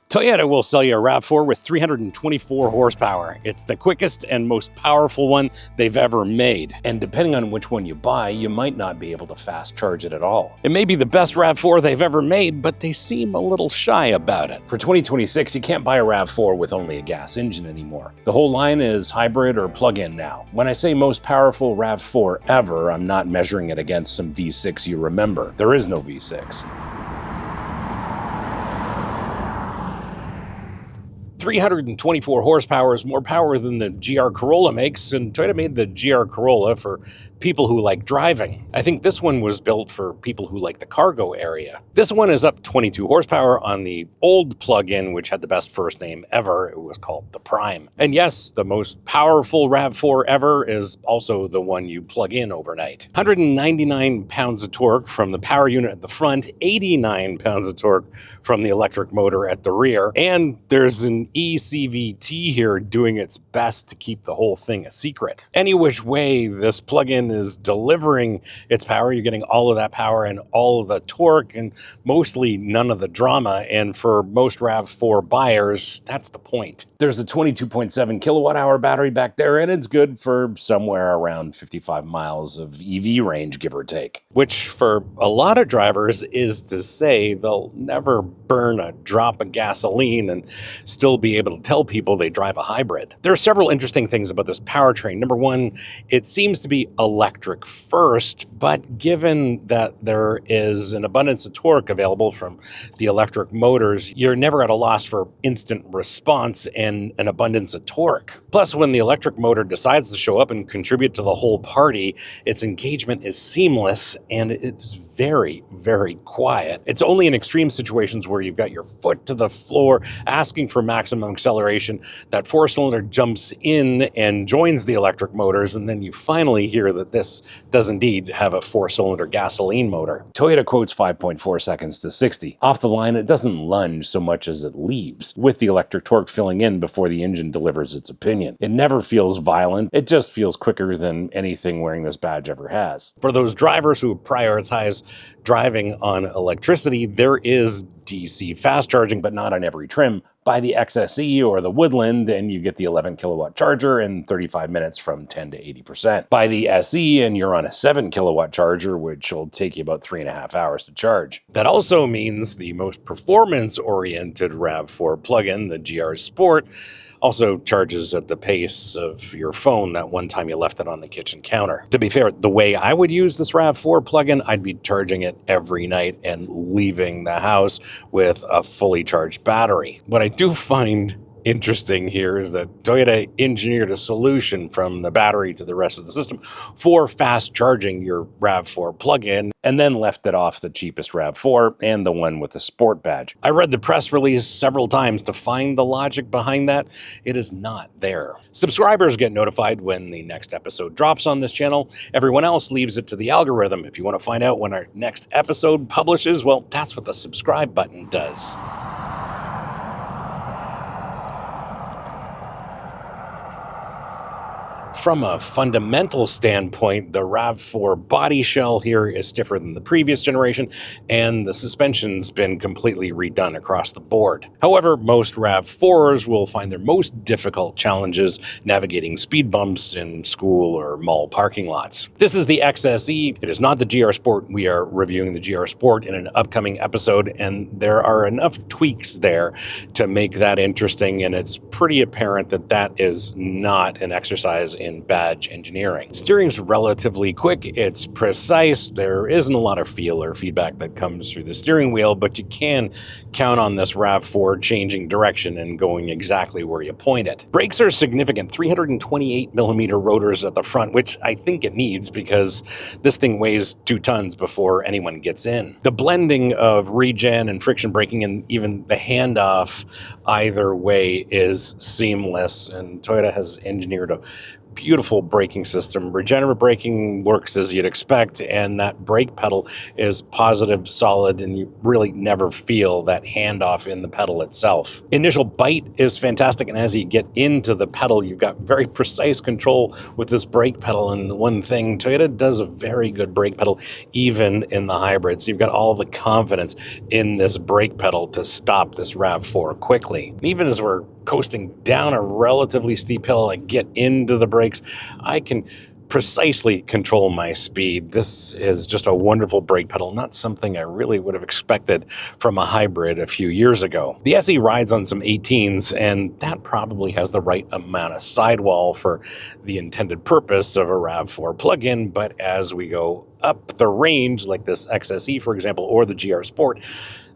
Toyota will sell you a RAV4 with 324 horsepower. It's the quickest and most powerful one they've ever made. And depending on which one you buy, you might not be able to fast charge it at all. It may be the best RAV4 they've ever made, but they seem a little shy about it. For 2026, you can't buy a RAV4 with only a gas engine anymore. The whole line is hybrid or plug-in now. When I say most powerful RAV4 ever, I'm not measuring it against some V6 you remember. There is no V6. 324 horsepower is more power than the GR Corolla makes, and Toyota made the GR Corolla for people who like driving. I think this one was built for people who like the cargo area. This one is up 22 horsepower on the old plug-in, which had the best first name ever. It was called the Prime. And yes, the most powerful RAV4 ever is also the one you plug in overnight. 199 pounds of torque from the power unit at the front, 89 pounds of torque from the electric motor at the rear, and there's an eCVT here doing its best to keep the whole thing a secret. Any which way this plug-in is delivering its power, you're getting all of that power and all of the torque and mostly none of the drama. And for most RAV4 buyers, that's the point. There's a 22.7 kilowatt hour battery back there, and it's good for somewhere around 55 miles of EV range, give or take. Which for a lot of drivers is to say they'll never burn a drop of gasoline and still be able to tell people they drive a hybrid. There are several interesting things about this powertrain. Number one, it seems to be electric first, but given that there is an abundance of torque available from the electric motors, you're never at a loss for instant response and an abundance of torque. Plus, when the electric motor decides to show up and contribute to the whole party, its engagement is seamless and it's very, very quiet. It's only in extreme situations where you've got your foot to the floor asking for maximum acceleration that four-cylinder jumps in and joins the electric motors, and then you finally hear that this does indeed have a four-cylinder gasoline motor. Toyota quotes 5.4 seconds to 60. Off the line, it doesn't lunge so much as it leaves, with the electric torque filling in before the engine delivers its opinion. It never feels violent, it just feels quicker than anything wearing this badge ever has. For those drivers who prioritize driving on electricity, there is DC fast charging, but not on every trim. Buy the XSE or the Woodland and you get the 11 kilowatt charger in 35 minutes from 10 to 80%. Buy the SE and you're on a 7 kilowatt charger, which will take you about 3.5 hours to charge. That also means the most performance-oriented RAV4 plug-in, the GR Sport, also charges at the pace of your phone that one time you left it on the kitchen counter. To be fair, the way I would use this RAV4 plug-in, I'd be charging it every night and leaving the house with a fully charged battery. What I do find interesting here is that Toyota engineered a solution from the battery to the rest of the system for fast charging your RAV4 plug-in, and then left it off the cheapest RAV4 and the one with the Sport badge. I read the press release several times to find the logic behind that. It is not there. Subscribers get notified when the next episode drops on this channel. Everyone else leaves it to the algorithm. If you want to find out when our next episode publishes, well, that's what the subscribe button does. From a fundamental standpoint, the RAV4 body shell here is stiffer than the previous generation, and the suspension's been completely redone across the board. However, most RAV4s will find their most difficult challenges navigating speed bumps in school or mall parking lots. This is the XSE. It is not the GR Sport. We are reviewing the GR Sport in an upcoming episode, and there are enough tweaks there to make that interesting, and it's pretty apparent that that is not an exercise in badge engineering. Steering's relatively quick, it's precise, there isn't a lot of feel or feedback that comes through the steering wheel, but you can count on this RAV4 changing direction and going exactly where you point it. Brakes are significant, 328mm rotors at the front, which I think it needs because this thing weighs 2 tons before anyone gets in. The blending of regen and friction braking and even the handoff either way is seamless, and Toyota has engineered a beautiful braking system. Regenerative braking works as you'd expect, and that brake pedal is positive, solid, and you really never feel that handoff in the pedal itself. Initial bite is fantastic, and as you get into the pedal, you've got very precise control with this brake pedal. And one thing, Toyota does a very good brake pedal, even in the hybrids. You've got all the confidence in this brake pedal to stop this RAV4 quickly. Even as we're coasting down a relatively steep hill, I get into the brakes, I can precisely control my speed. This is just a wonderful brake pedal, not something I really would have expected from a hybrid a few years ago. The SE rides on some 18s, and that probably has the right amount of sidewall for the intended purpose of a RAV4 plug-in, but as we go up the range, like this XSE, for example, or the GR Sport,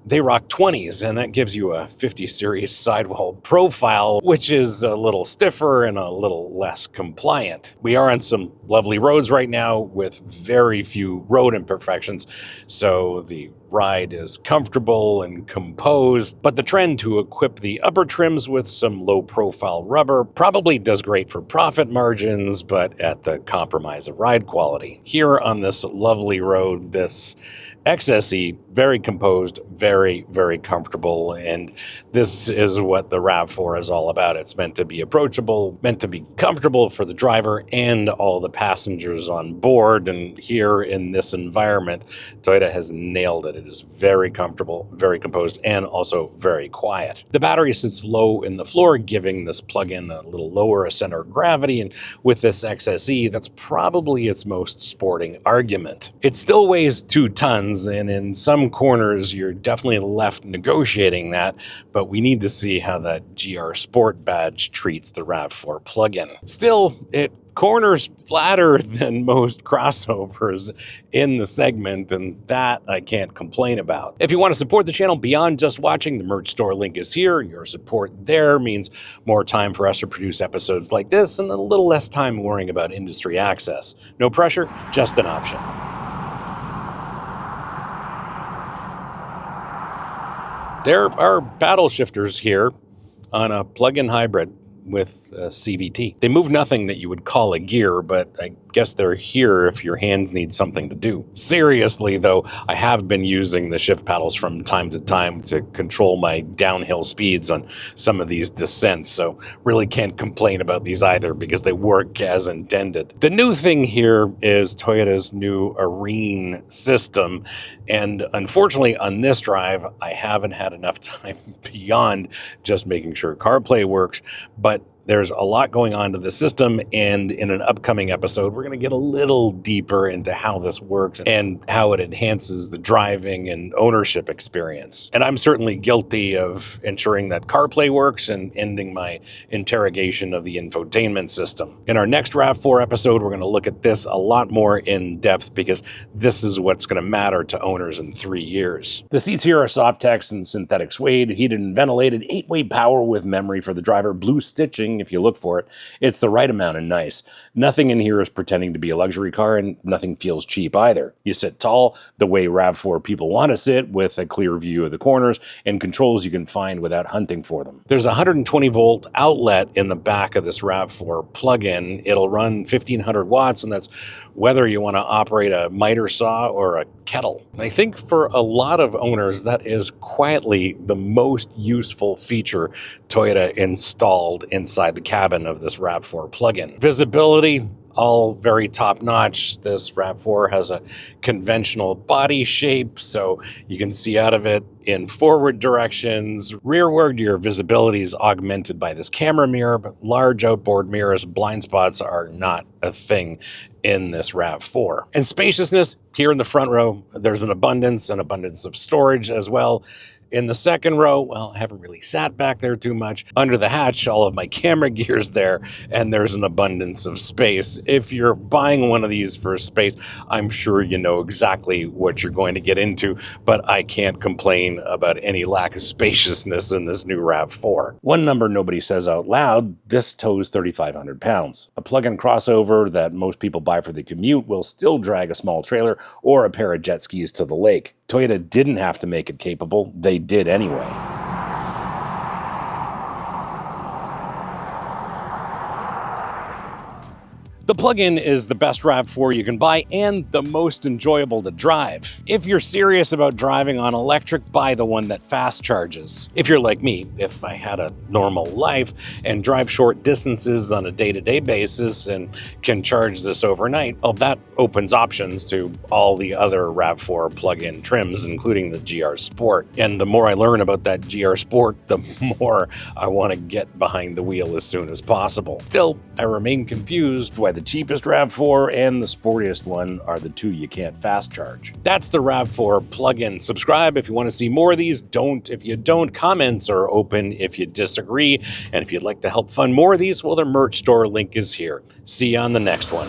they rock 20s, and that gives you a 50 series sidewall profile, which is a little stiffer and a little less compliant. We are on some lovely roads right now with very few road imperfections, so the ride is comfortable and composed, but the trend to equip the upper trims with some low-profile rubber probably does great for profit margins, but at the compromise of ride quality. Here on this lovely road, this XSE, very composed, very, very comfortable, and this is what the RAV4 is all about. It's meant to be approachable, meant to be comfortable for the driver and all the passengers on board, and here in this environment, Toyota has nailed it. It is very comfortable, very composed, and also very quiet. The battery sits low in the floor, giving this plug-in a little lower center of gravity, and with this XSE, that's probably its most sporting argument. It still weighs 2 tons, and in some corners you're definitely left negotiating that, but we need to see how that GR Sport badge treats the RAV4 plug-in. Still, it corners flatter than most crossovers in the segment, and that I can't complain about. If you want to support the channel beyond just watching, the merch store link is here, and your support there means more time for us to produce episodes like this and a little less time worrying about industry access. No pressure, just an option. There are paddle shifters here on a plug-in hybrid with a CVT. They move nothing that you would call a gear, but I guess they're here if your hands need something to do. Seriously, though, I have been using the shift paddles from time to time to control my downhill speeds on some of these descents, so really can't complain about these either because they work as intended. The new thing here is Toyota's new Arene system, and unfortunately on this drive, I haven't had enough time beyond just making sure CarPlay works, but there's a lot going on to the system, and in an upcoming episode, we're going to get a little deeper into how this works and how it enhances the driving and ownership experience. And I'm certainly guilty of ensuring that CarPlay works and ending my interrogation of the infotainment system. In our next RAV4 episode, we're going to look at this a lot more in depth because this is what's going to matter to owners in 3 years. The seats here are SofTex and synthetic suede, heated and ventilated, 8-way power with memory for the driver, blue stitching if you look for it. It's the right amount and nice. Nothing in here is pretending to be a luxury car, and nothing feels cheap either. You sit tall, the way RAV4 people want to sit, with a clear view of the corners and controls you can find without hunting for them. There's a 120 volt outlet in the back of this RAV4 plug-in. It'll run 1500 watts, and that's whether you want to operate a miter saw or a kettle. I think for a lot of owners, that is quietly the most useful feature Toyota installed inside the cabin of this RAV4 plug-in. Visibility, all very top-notch. This RAV4 has a conventional body shape, so you can see out of it in forward directions. Rearward, your visibility is augmented by this camera mirror, but large outboard mirrors, blind spots are not a thing in this RAV4. And spaciousness, here in the front row, there's an abundance of storage as well. In the second row, well, I haven't really sat back there too much. Under the hatch, all of my camera gear's there, and there's an abundance of space. If you're buying one of these for space, I'm sure you know exactly what you're going to get into, but I can't complain about any lack of spaciousness in this new RAV4. One number nobody says out loud, this tows 3,500 pounds. A plug-in crossover that most people buy for the commute will still drag a small trailer or a pair of jet skis to the lake. Toyota didn't have to make it capable, they did anyway. The plug-in is the best RAV4 you can buy and the most enjoyable to drive. If you're serious about driving on electric, buy the one that fast charges. If you're like me, if I had a normal life and drive short distances on a day-to-day basis and can charge this overnight, well, that opens options to all the other RAV4 plug-in trims, including the GR Sport. And the more I learn about that GR Sport, the more I want to get behind the wheel as soon as possible. Still, I remain confused why the cheapest RAV4 and the sportiest one are the two you can't fast charge. That's the RAV4 plug-in. Subscribe if you want to see more of these. Don't if you don't. Comments are open if you disagree. And if you'd like to help fund more of these, well, their merch store link is here. See you on the next one.